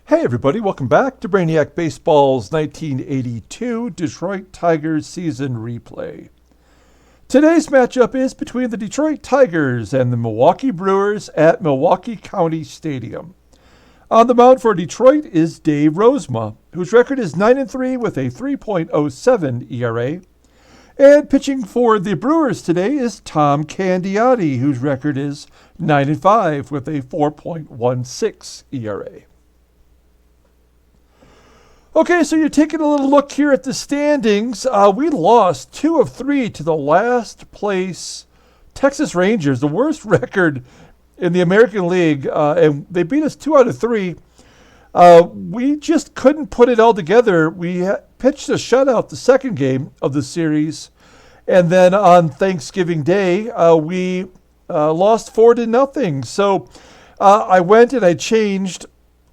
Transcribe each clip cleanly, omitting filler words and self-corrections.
Hey everybody, welcome back to Brainiac Baseball's 1982 Detroit Tigers season replay. Today's matchup is between the Detroit Tigers and the Milwaukee Brewers at Milwaukee County Stadium. On the mound for Detroit is Dave Rozema, whose record is 9-3 with a 3.07 ERA. And pitching for the Brewers today is Tom Candiotti, whose record is 9-5 with a 4.16 ERA. Okay, so you're taking a little look here at the standings. We lost 2 of 3 to the last place Texas Rangers, the worst record in the American League, and they beat us 2 out of 3. We just couldn't put it all together. We pitched a shutout the second game of the series, and then on Thanksgiving Day, we lost 4-0. So I went and I changed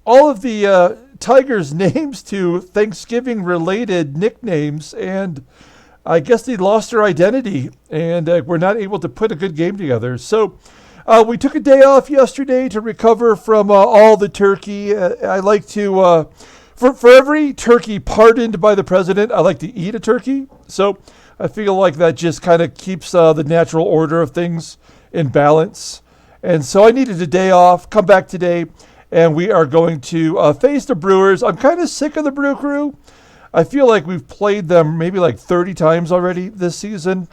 all of the Tigers' names to Thanksgiving-related nicknames, and I guess they lost their identity, and were not able to put a good game together. So we took a day off yesterday to recover from all the turkey. I like to, for every turkey pardoned by the president, I like to eat a turkey. So I feel like that just kind of keeps the natural order of things in balance. And so I needed a day off, come back today, and we are going to face the Brewers. I'm kind of sick of the Brew Crew. I feel like we've played them maybe like 30 times already this season.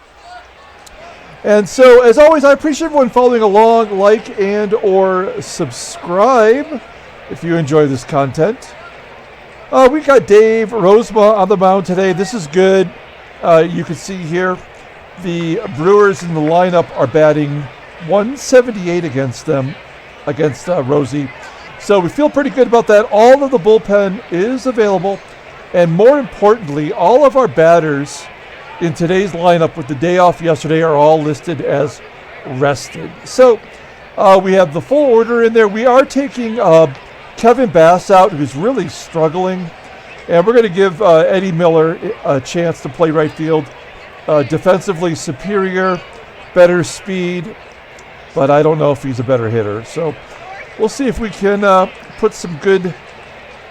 And so, as always, I appreciate everyone following along, like and or subscribe if you enjoy this content. We got Dave Rozema on the mound today. This is good. You can see here the Brewers in the lineup are batting 178 against Rosie. So we feel pretty good about that. All of the bullpen is available. And more importantly, all of our batters in today's lineup with the day off yesterday are all listed as rested. So we have the full order in there. We are taking Kevin Bass out, who's really struggling. And we're going to give Eddie Miller a chance to play right field. Defensively superior, better speed, but I don't know if he's a better hitter. So we'll see if we can put some good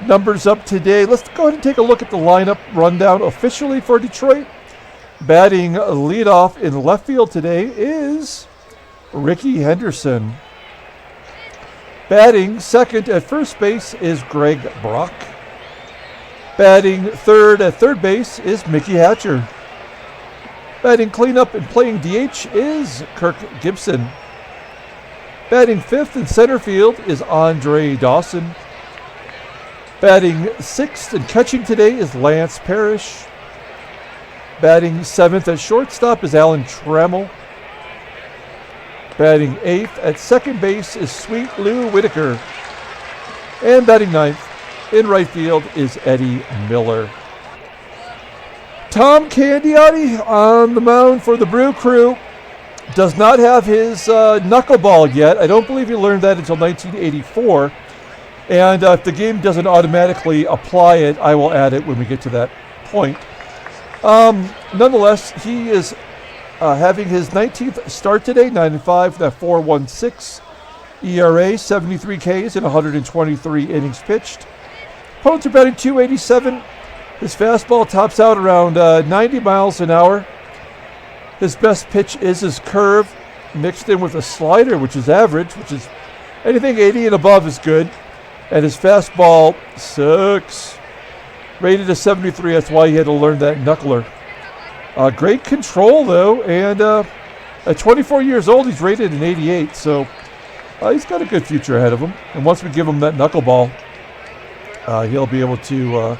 numbers up today. Let's go ahead and take a look at the lineup rundown officially for Detroit. Batting leadoff in left field today is Rickey Henderson. Batting second at first base is Greg Brock. Batting third at third base is Mickey Hatcher. Batting cleanup and playing DH is Kirk Gibson. Batting fifth in center field is Andre Dawson. Batting sixth and catching today is Lance Parrish. Batting seventh at shortstop is Alan Trammell. Batting eighth at second base is Sweet Lou Whitaker. And batting ninth in right field is Eddie Miller. Tom Candiotti on the mound for the Brew Crew. Does not have his knuckleball yet. I don't believe he learned that until 1984. And if the game doesn't automatically apply it, I will add it when we get to that point. Nonetheless, he is having his 19th start today, 9-5, that 4.16 ERA, 73 Ks in 123 innings pitched. Opponents are batting .287. His fastball tops out around 90 miles an hour. His best pitch is his curve, mixed in with a slider, which is average, which is anything 80 and above is good. And his fastball sucks. Rated a 73, that's why he had to learn that knuckler. Great control, though, and at 24 years old, he's rated an 88, so he's got a good future ahead of him. And once we give him that knuckleball, he'll be able to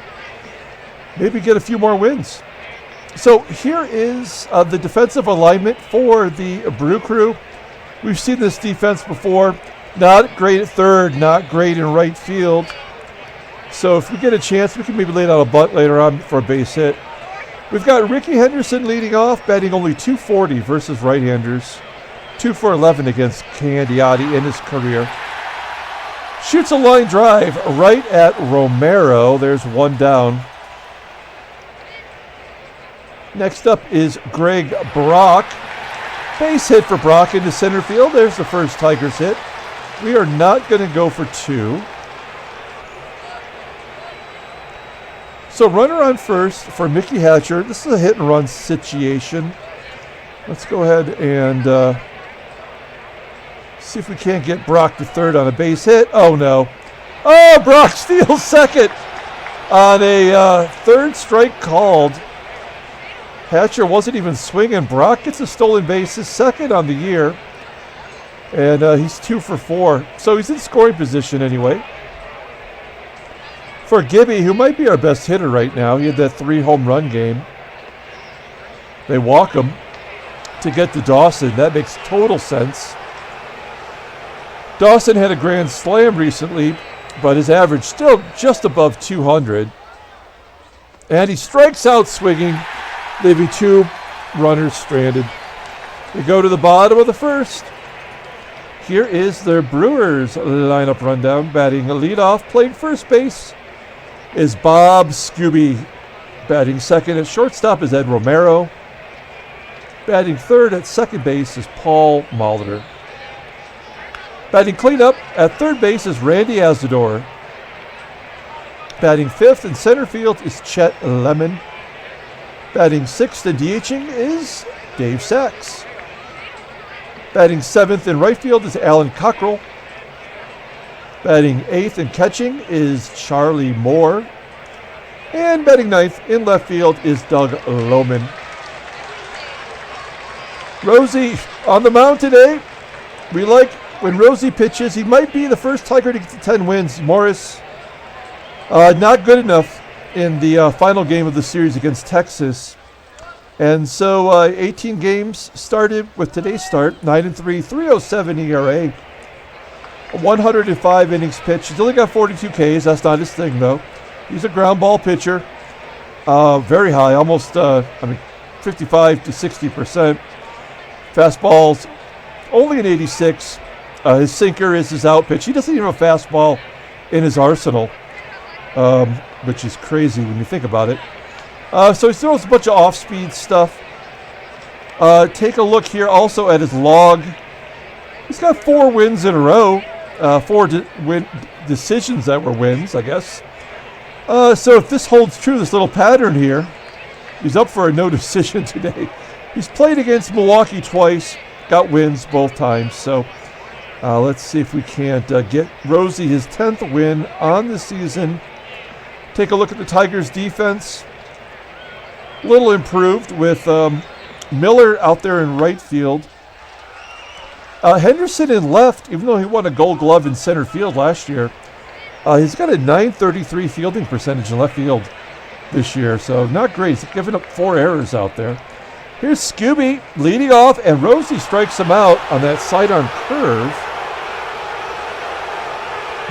maybe get a few more wins. So here is the defensive alignment for the Brew Crew. We've seen this defense before. Not great at third, not great in right field. So if we get a chance, we can maybe lay down a bunt later on for a base hit. We've got Rickey Henderson leading off, batting only .240 versus right-handers. 2 for 11 against Candiotti in his career. Shoots a line drive right at Romero. There's one down. Next up is Greg Brock. Base hit for Brock into center field. There's the first Tigers hit. We are not going to go for two. So runner on first for Mickey Hatcher. This is a hit and run situation. Let's go ahead and see if we can't get Brock to third on a base hit. Oh, no. Oh, Brock steals second on a third strike called. Hatcher wasn't even swinging. Brock gets a stolen base, his second on the year. And he's 2 for 4. So he's in scoring position anyway. For Gibby, who might be our best hitter right now, he had that 3 home run game. They walk him to get to Dawson. That makes total sense. Dawson had a grand slam recently, but his average still just above 200. And he strikes out swinging, leaving 2 runners stranded. We go to the bottom of the first. Here is their Brewers lineup rundown. Batting leadoff, playing first base, is Bob Skube. Batting second at shortstop is Ed Romero. Batting third at second base is Paul Molitor. Batting cleanup at third base is Randy Asadoor. Batting fifth in center field is Chet Loman. Batting sixth and DHing is Dave Sachs. Batting seventh in right field is Alan Cockrell. Batting eighth and catching is Charlie Moore. And batting ninth in left field is Doug Loman. Rosie on the mound today. We like when Rosie pitches. He might be the first Tiger to get to 10 wins. Morris, not good enough in the final game of the series against Texas. And so 18 games started with today's start. 9-3, 3.07 ERA. 105 innings pitched. He's only got 42 Ks. That's not his thing, though. He's a ground ball pitcher. Very high, almost 55 to 60%. Fastball's only an 86. His sinker is his out pitch. He doesn't even have a fastball in his arsenal, which is crazy when you think about it. So he throws a bunch of off-speed stuff. Take a look here also at his log. He's got 4 wins in a row. 4 decisions that were wins, I guess. So if this holds true, this little pattern here, he's up for a no decision today. He's played against Milwaukee twice, got wins both times. So let's see if we can't get Rosie his 10th win on the season. Take a look at the Tigers' defense. A little improved with Miller out there in right field. Henderson in left, even though he won a Gold Glove in center field last year, he's got a .933 fielding percentage in left field this year, so not great. He's given up 4 errors out there. Here's Skube leading off, and Rosie strikes him out on that sidearm curve.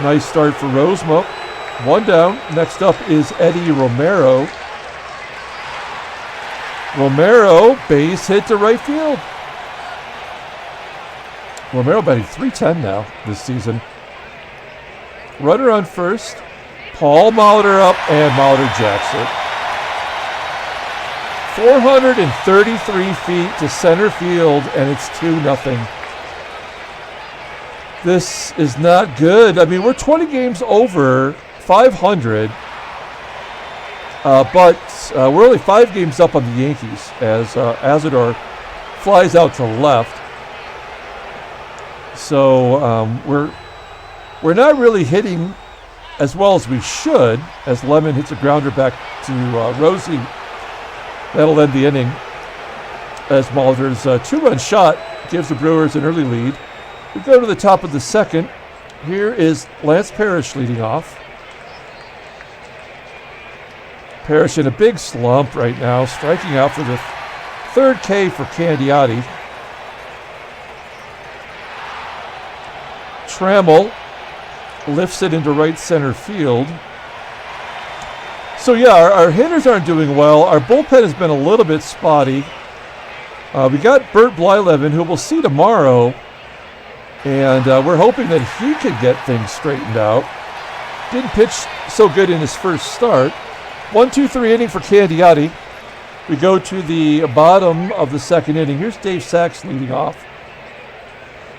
Nice start for Rozema. 1 down. Next up is Eddie Romero. Romero, base hit to right field. Romero batting .310 now this season. Runner on first. Paul Molitor up, and Molitor jacks it. 433 feet to center field, and it's 2-0. This is not good. I mean, we're 20 games over 500, but we're only 5 games up on the Yankees as Asadoor flies out to left. So we're not really hitting as well as we should, as Lemon hits a grounder back to Rosie. That'll end the inning as Molitor's 2-run shot gives the Brewers an early lead. We go to the top of the second. Here is Lance Parrish leading off. Parrish in a big slump right now, striking out for the 3rd K for Candiotti. Trammell lifts it into right center field. So yeah, our hitters aren't doing well. Our bullpen has been a little bit spotty. We got Bert Blyleven, who we'll see tomorrow, and we're hoping that he could get things straightened out. Didn't pitch so good in his first start. 1-2-3 inning for Candiotti. We go to the bottom of the second inning. Here's Dave Sachs leading off.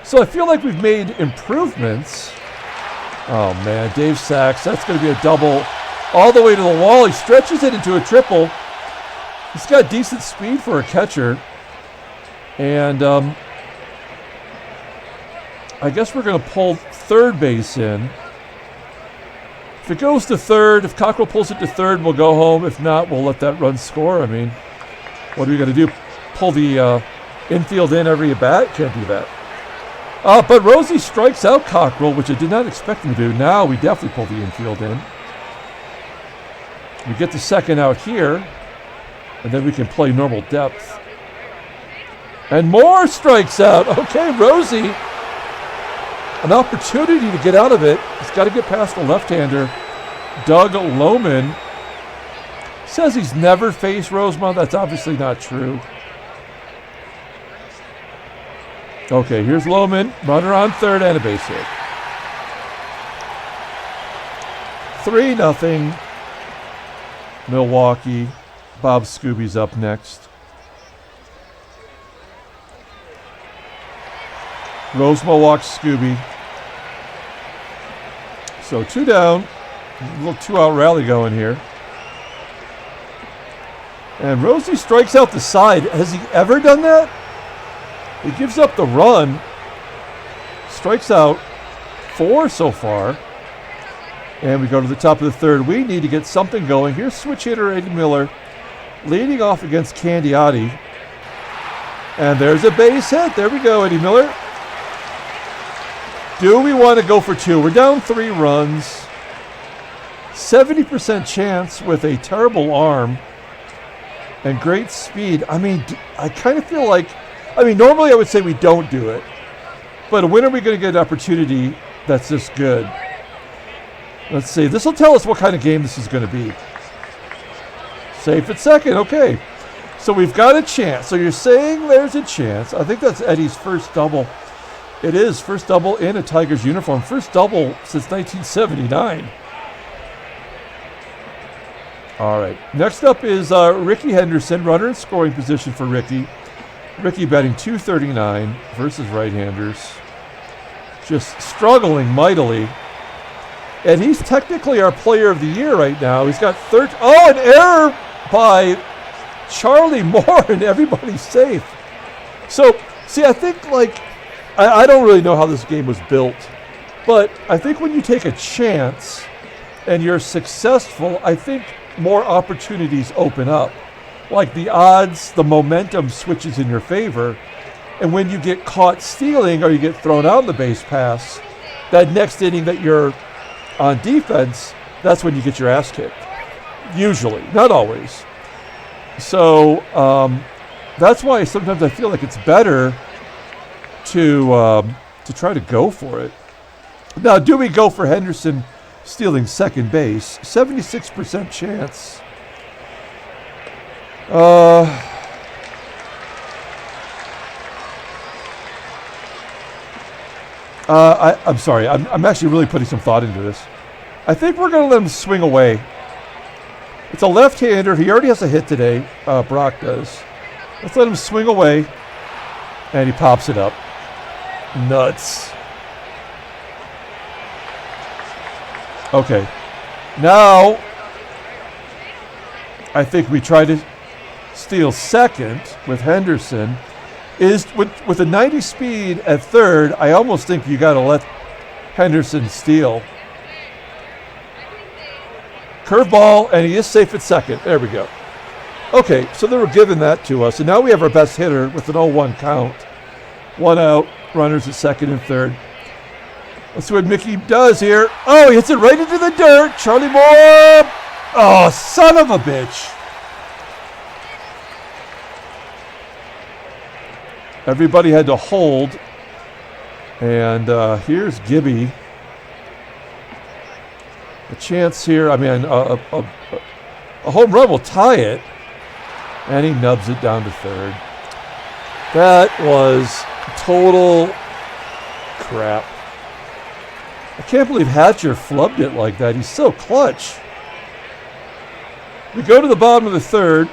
So I feel like we've made improvements. Oh man, Dave Sachs, that's going to be a double all the way to the wall. He stretches it into a triple. He's got decent speed for a catcher. And I guess we're going to pull third base in. If it goes to third, if Cockrell pulls it to third, we'll go home. If not, we'll let that run score. I mean, what are we going to do? Pull the infield in every at bat? Can't do that. But Rosie strikes out Cockrell, which I did not expect him to do. Now we definitely pull the infield in. We get the second out here, and then we can play normal depth. And Moore strikes out. Okay, Rosie, an opportunity to get out of it. He's got to get past the left-hander, Doug Loman. Says he's never faced Rozema. That's obviously not true. Okay, here's Loman. Runner on third and a base hit. 3-0. Milwaukee. Bob Skube's up next. Rozema walks Skube. So 2 down. A little 2-out rally going here. And Rosie strikes out the side. Has he ever done that? He gives up the run. Strikes out 4 so far. And we go to the top of the third. We need to get something going. Here's switch hitter Eddie Miller leading off against Candiotti. And there's a base hit. There we go, Eddie Miller. Do we want to go for 2? We're down 3 runs. 70% chance with a terrible arm and great speed. I mean, I kind of feel like, normally I would say we don't do it. But when are we going to get an opportunity that's this good? Let's see. This will tell us what kind of game this is going to be. Safe at second. Okay. So we've got a chance. So you're saying there's a chance. I think that's Eddie's first double. It is. First double in a Tigers uniform. First double since 1979. All right. Next up is Rickey Henderson, runner in scoring position for Rickey. Rickey batting .239 versus right-handers. Just struggling mightily. And he's technically our player of the year right now. He's got an error by Charlie Moore, and everybody's safe. So, see, I think, I don't really know how this game was built, but I think when you take a chance and you're successful, I think more opportunities open up. Like the odds, the momentum switches in your favor. And when you get caught stealing or you get thrown out in the base pass, that next inning that you're on defense, that's when you get your ass kicked. Usually, not always. So that's why sometimes I feel like it's better to try to go for it. Now, do we go for Henderson stealing second base? 76% chance. I'm sorry. I'm actually really putting some thought into this. I think we're going to let him swing away. It's a left-hander. He already has a hit today. Brock does. Let's let him swing away. And he pops it up. Nuts. Okay. Now, I think we try to steal second with Henderson. Is with a 90 speed at third, I almost think you got to let Henderson steal. Curveball, and he is safe at second. There we go. Okay, so they were giving that to us, and now we have our best hitter with an 0-1 count. 1 out, runners at second and third. Let's see what Mickey does here. Oh, he hits it right into the dirt. Charlie Moore. Oh, son of a bitch. Everybody had to hold. And here's Gibby. A chance here. I mean, a home run will tie it. And he nubs it down to third. That was total crap. I can't believe Hatcher flubbed it like that. He's so clutch. We go to the bottom of the third.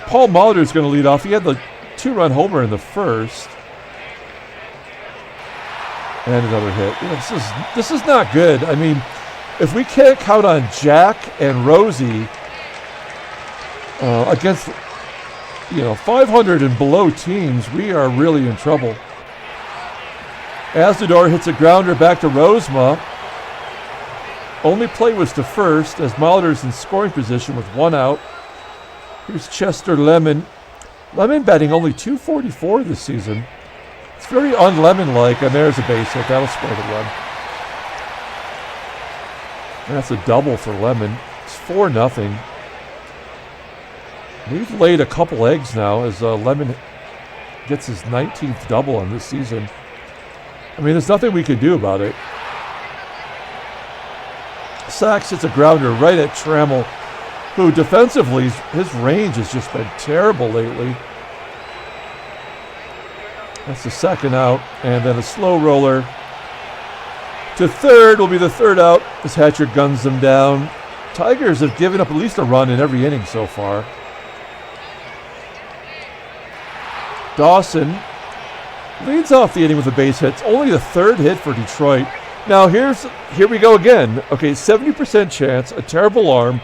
Paul Molitor is going to lead off. He had the 2-run homer in the first. And another hit. Yeah, this is not good. I mean, if we can't count on Jack and Rosie against 500 and below teams, we are really in trouble. Asadoor hits a grounder back to Rozema. Only play was to first as Molitor's in scoring position with one out. Here's Chester Loman. Loman batting only .244 this season. It's very un-Lemon-like, and there's a base hit. That'll score the run. And that's a double for Loman. It's 4-0. We've laid a couple eggs now as Loman gets his 19th double on this season. I mean, there's nothing we can do about it. Sachs hits a grounder right at Trammell, who defensively, his range has just been terrible lately. That's the second out, and then a slow roller to third will be the third out as Hatcher guns them down. Tigers have given up at least a run in every inning so far. Dawson leads off the inning with a base hit. It's only the third hit for Detroit. Now here we go again. Okay, 70% chance, a terrible arm.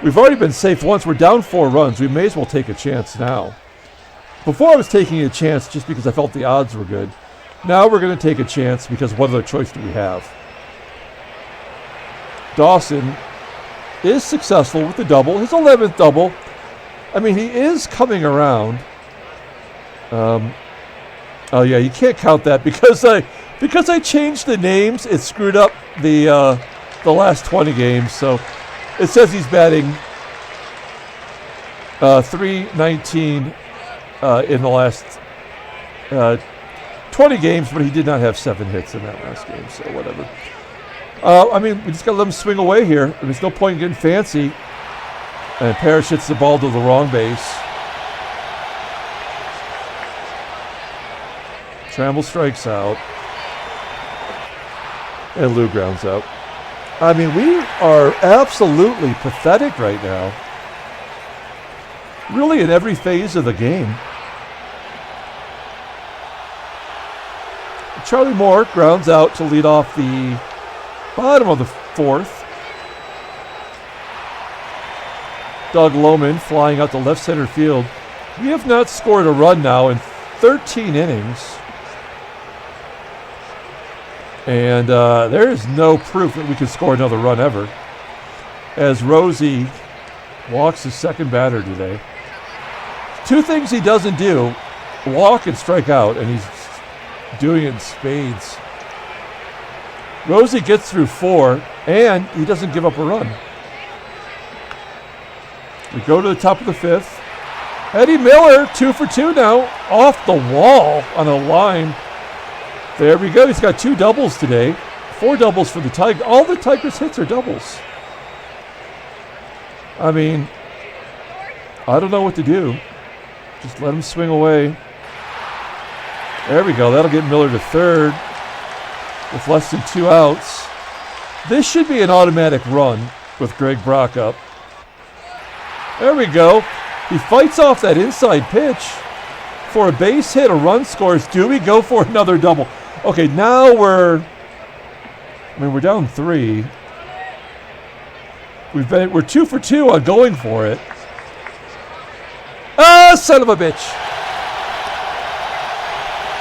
We've already been safe once. We're down 4 runs. We may as well take a chance now. Before I was taking a chance just because I felt the odds were good. Now we're going to take a chance because what other choice do we have? Dawson is successful with the double, his 11th double. I mean, he is coming around. Oh yeah, you can't count that because I changed the names. It screwed up the last 20 games. So it says he's batting .319 in the last 20 games, but he did not have 7 hits in that last game. So whatever. I mean, we just got to let him swing away here. There's no point in getting fancy. And Parrish hits the ball to the wrong base. Trammell strikes out. And Lou grounds out. I mean, we are absolutely pathetic right now. Really in every phase of the game. Charlie Moore grounds out to lead off the bottom of the 4th. Doug Loman flying out to left center field. We have not scored a run now in 13 innings. And there is no proof that we can score another run ever. As Rosie walks his second batter today. 2 things he doesn't do, walk and strike out, and he's doing it in spades. Rosie gets through 4, and he doesn't give up a run. We go to the top of the 5th. Eddie Miller, 2 for 2 now, off the wall on a line. There we go. He's got 2 doubles today. 4 doubles for the Tigers. All the Tigers' hits are doubles. I mean, I don't know what to do. Just let him swing away. There we go. That'll get Miller to third with less than 2 outs. This should be an automatic run with Greg Brock up. There we go. He fights off that inside pitch for a base hit. A run scores. Do we go for another double? Okay, now we're down 3. We're 2 for 2 on going for it. Ah, son of a bitch!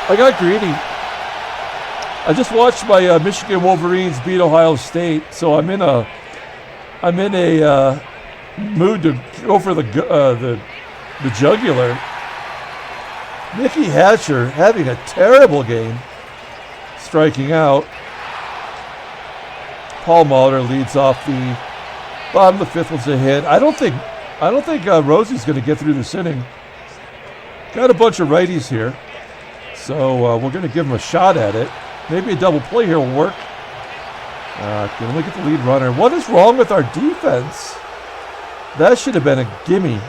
I got greedy. I just watched my Michigan Wolverines beat Ohio State, so I'm in a mood to go for the jugular. Mickey Hatcher having a terrible game, striking out. Paul Molitor leads off the bottom of the 5th with a hit. I don't think Rosie's going to get through this inning. Got a bunch of righties here, so we're going to give him a shot at it. Maybe a double play here will work. Can we get the lead runner? What is wrong with our defense? That should have been a gimme.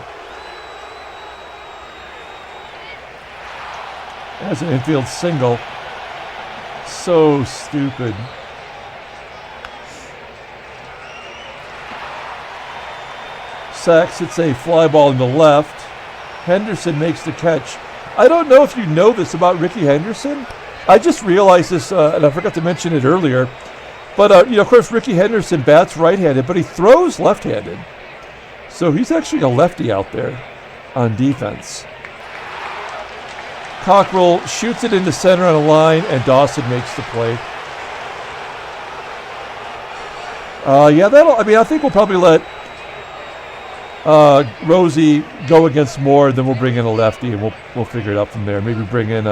That's an infield single. So stupid. Sachs hits a fly ball in the left. Henderson makes the catch. I don't know if you know this about Rickey Henderson. I just realized this, and I forgot to mention it earlier. But, of course, Rickey Henderson bats right-handed, but he throws left-handed. So he's actually a lefty out there on defense. Cockrell shoots it into center on a line, and Dawson makes the play. I think we'll probably let Rosie go against Moore, then we'll bring in a lefty, and we'll figure it out from there. Maybe bring in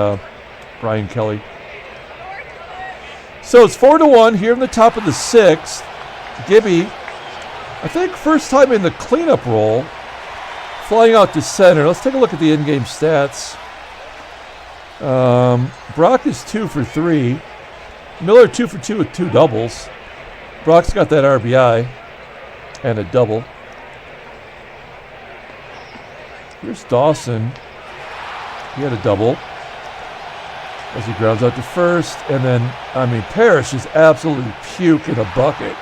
Brian Kelly. So it's 4-1 here in the top of the sixth. Gibby, I think first time in the cleanup role, flying out to center. Let's take a look at the in-game stats. Brock is 2 for 3. Miller 2 for 2 with 2 doubles. Brock's got that RBI and a double. Here's Dawson. He had a double as he grounds out to first. And then, Parrish is absolutely puke in a bucket.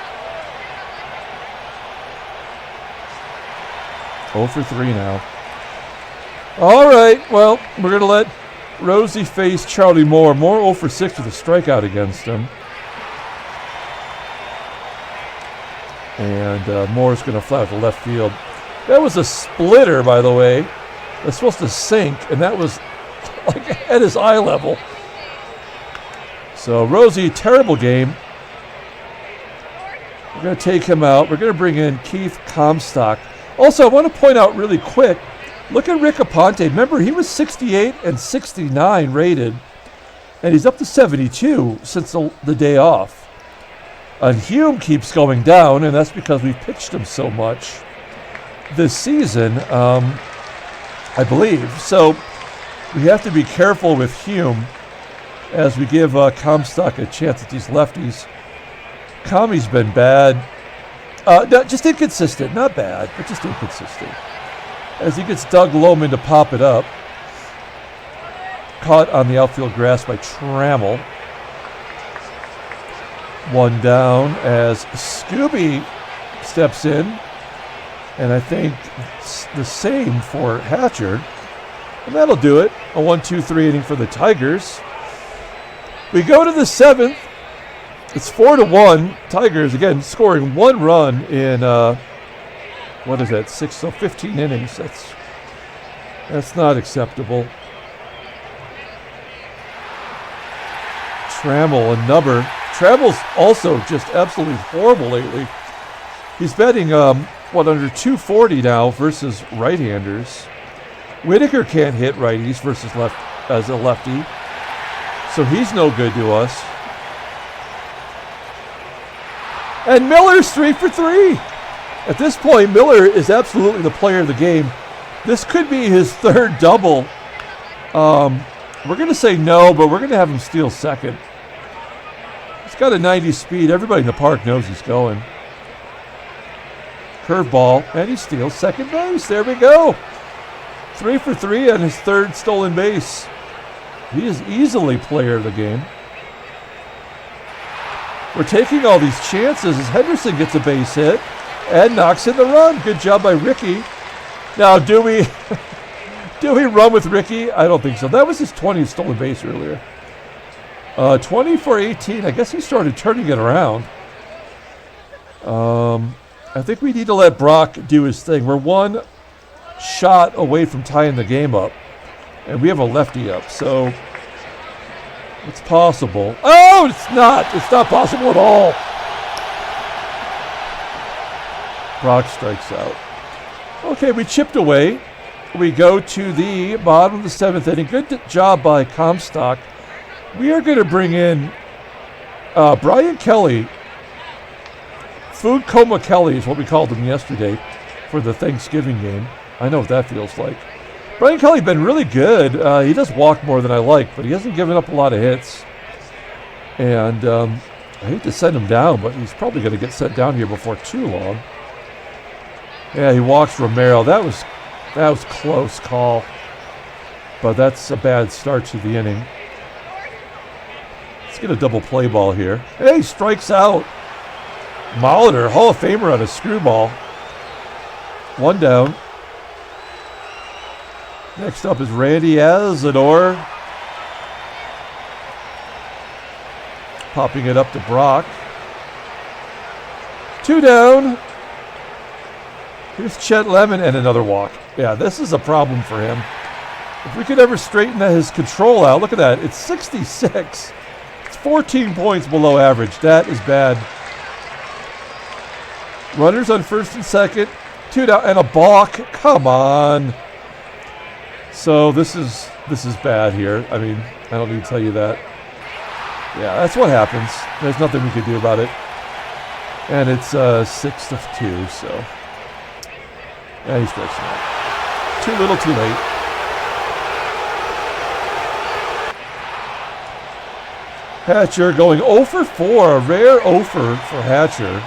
0 for 3 now. All right, well, we're going to let Rosie face Charlie Moore. Moore 0 for 6 with a strikeout against him. And Moore's going to fly out to left field. That was a splitter, by the way. That's supposed to sink, and that was like at his eye level. So Rosie, terrible game. We're going to take him out. We're going to bring in Keith Comstock. Also, I want to point out really quick, look at Rick Aponte. Remember, he was 68 and 69 rated, and he's up to 72 since the day off. And Hume keeps going down, and that's because we've pitched him so much this season, I believe. So we have to be careful with Hume as we give Comstock a chance at these lefties. Commie's been bad. No, just inconsistent. Not bad, but just inconsistent. As he gets Doug Loman to pop it up. Caught on the outfield grass by Trammell. 1 down as Skube steps in. And I think it's the same for Hatcher. And that'll do it. A 1-2-3 inning for the Tigers. We go to the 7th. It's 4-1. Tigers, again, scoring 1 run in, 15 innings. That's not acceptable. Trammell and Nubber. Trammell's also just absolutely horrible lately. He's batting, under 240 now versus right-handers. Whitaker can't hit righties versus as a lefty. So he's no good to us. And Miller's 3 for 3. At this point, Miller is absolutely the player of the game. This could be his 3rd double. We're going to say no, but we're going to have him steal second. He's got a 90 speed. Everybody in the park knows he's going. Curveball, and he steals second base. There we go. 3 for 3 on his 3rd stolen base. He is easily player of the game. We're taking all these chances as Henderson gets a base hit and knocks in the run. Good job by Rickey. Now, do we run with Rickey? I don't think so. That was his 20th stolen base earlier. 20 for 18. I guess he started turning it around. I think we need to let Brock do his thing. We're 1 shot away from tying the game up. And we have a lefty up, so it's possible. Oh, it's not. It's not possible at all. Brock strikes out. Okay, we chipped away. We go to the bottom of the 7th inning. Good job by Comstock. We are going to bring in Brian Kelly. Food Coma Kelly is what we called him yesterday for the Thanksgiving game. I know what that feels like. Brian Kelly's been really good. He does walk more than I like, but he hasn't given up a lot of hits. And I hate to send him down, but he's probably going to get sent down here before too long. Yeah, he walks Romero. That was close call, but that's a bad start to the inning. Let's get a double play ball here. Hey, he strikes out. Molitor, Hall of Famer on a screwball. 1 down. Next up is Randy Asadoor. Popping it up to Brock. 2 down. Here's Chet Lemon and another walk. Yeah, this is a problem for him. If we could ever straighten his control out, look at that. It's 66. It's 14 points below average. That is bad. Runners on first and second. 2 down and a balk. Come on. So this is bad here. I mean, I don't need to tell you that. Yeah, that's what happens. There's nothing we can do about it. And it's 6-2, so. Yeah, he strikes him out. Too little, too late. Hatcher going 0 for 4. A rare 0 for Hatcher.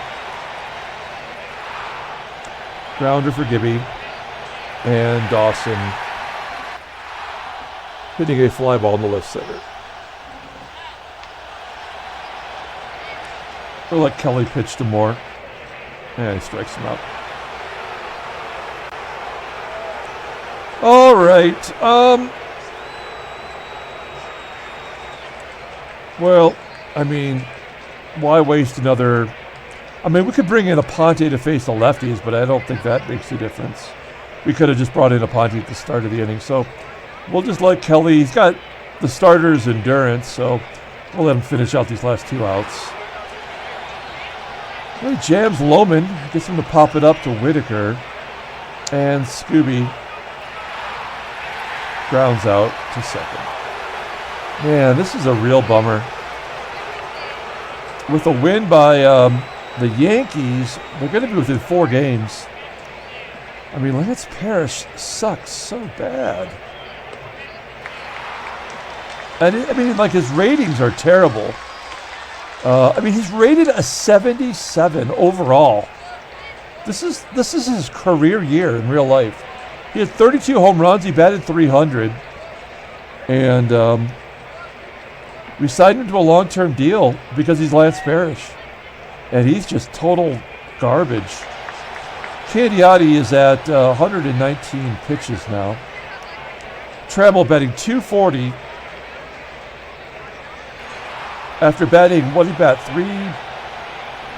Grounder for Gibby. And Dawson hitting a fly ball in the left center. We'll let Kelly pitch to Moore. And he strikes him out. All right. Well, I mean, why waste another... I mean, we could bring in Aponte to face the lefties, but I don't think that makes a difference. We could have just brought in Aponte at the start of the inning. So we'll just let Kelly... He's got the starter's endurance, so we'll let him finish out these last 2 outs. Well, he jams Loman, gets him to pop it up to Whitaker. And Skube grounds out to second. Man, this is a real bummer. With a win by the Yankees, they're going to be within 4 games. I mean, Lance Parrish sucks so bad. And I mean, like, his ratings are terrible. I mean, he's rated a 77 overall. This is his career year in real life. He had 32 home runs. He batted 300. And we signed him to a long-term deal because he's Lance Parrish. And he's just total garbage. Candiotti is at 119 pitches now. Trammell batting 240. After batting, what did he bat?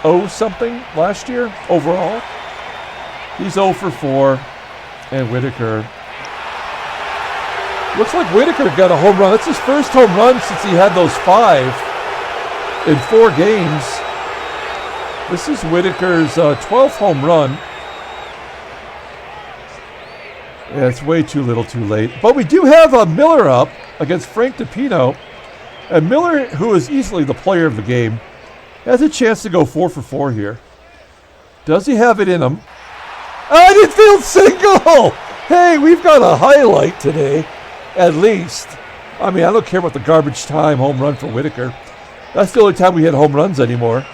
3-0 something last year overall. He's 0 for 4. And Whitaker. Looks like Whitaker got a home run. That's his first home run since he had those 5 in 4 games. This is Whitaker's 12th home run. Yeah, it's way too little too late. But we do have Miller up against Frank DiPino. And Miller, who is easily the player of the game, has a chance to go 4 for 4 here. Does he have it in him? Oh, an infield single! Hey, we've got a highlight today, at least. I mean, I don't care about the garbage time home run for Whitaker. That's the only time we hit home runs anymore.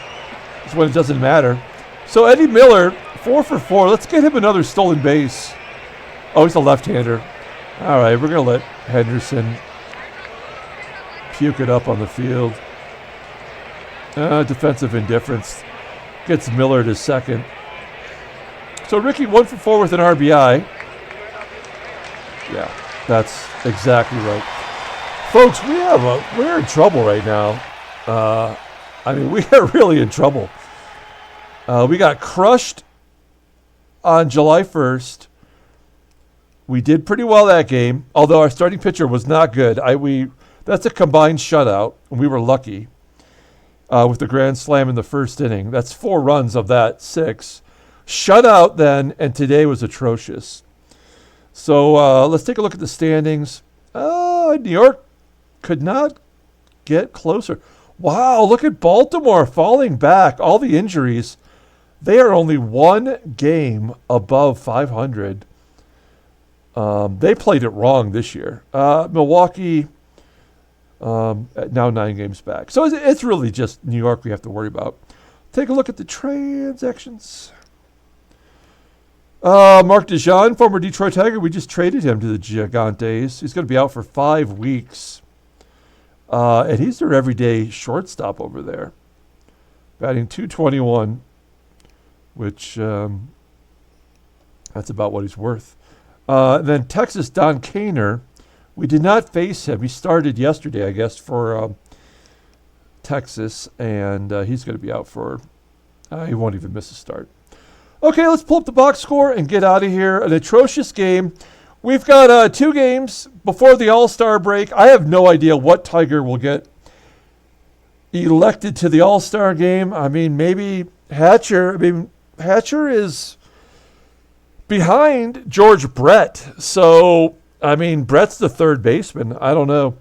It's when it doesn't matter. So Eddie Miller, 4 for 4. Let's get him another stolen base. Oh, he's a left-hander. All right, we're going to let Henderson puke it up on the field. Defensive indifference. Gets Miller to second. So Rickey 1 for 4 with an RBI. Yeah, that's exactly right. Folks, we're in trouble right now. I mean, we are really in trouble. We got crushed on July 1st. We did pretty well that game, although our starting pitcher was not good. That's a combined shutout, and we were lucky with the grand slam in the first inning. That's 4 runs of that 6. Shutout then, and today was atrocious. So let's take a look at the standings. New York could not get closer. Wow, look at Baltimore falling back. All the injuries. They are only 1 game above 500. They played it wrong this year. Milwaukee now 9 games back. So it's really just New York we have to worry about. Take a look at the transactions. Mark DeJean, former Detroit Tiger, we just traded him to the Gigantes. He's going to be out for 5 weeks. And he's their everyday shortstop over there. Batting .221, which that's about what he's worth. Then Texas, Don Kaner. We did not face him. He started yesterday, I guess, for Texas. And he's going to be out for He won't even miss a start. Okay, let's pull up the box score and get out of here. An atrocious game. We've got 2 games before the All-Star break. I have no idea what Tiger will get elected to the All-Star game. I mean, maybe Hatcher. I mean, Hatcher is behind George Brett. So, I mean, Brett's the third baseman. I don't know.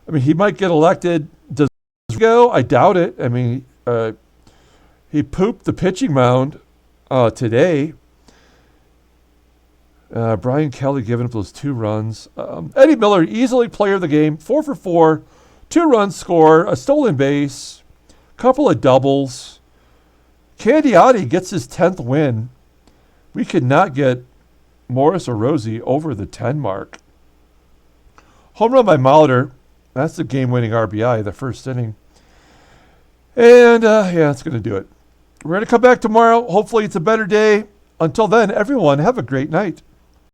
I mean, he might get elected. Does he go? I doubt it. I mean, he pooped the pitching mound today. Brian Kelly giving up those 2 runs. Eddie Miller, easily player of the game. 4 for 4. 2 runs scored. A stolen base. Couple of doubles. Candiotti gets his 10th win. We could not get Morris or Rosie over the 10 mark. Home run by Molitor. That's the game-winning RBI, the first inning. And, yeah, that's going to do it. We're going to come back tomorrow. Hopefully it's a better day. Until then, everyone, have a great night.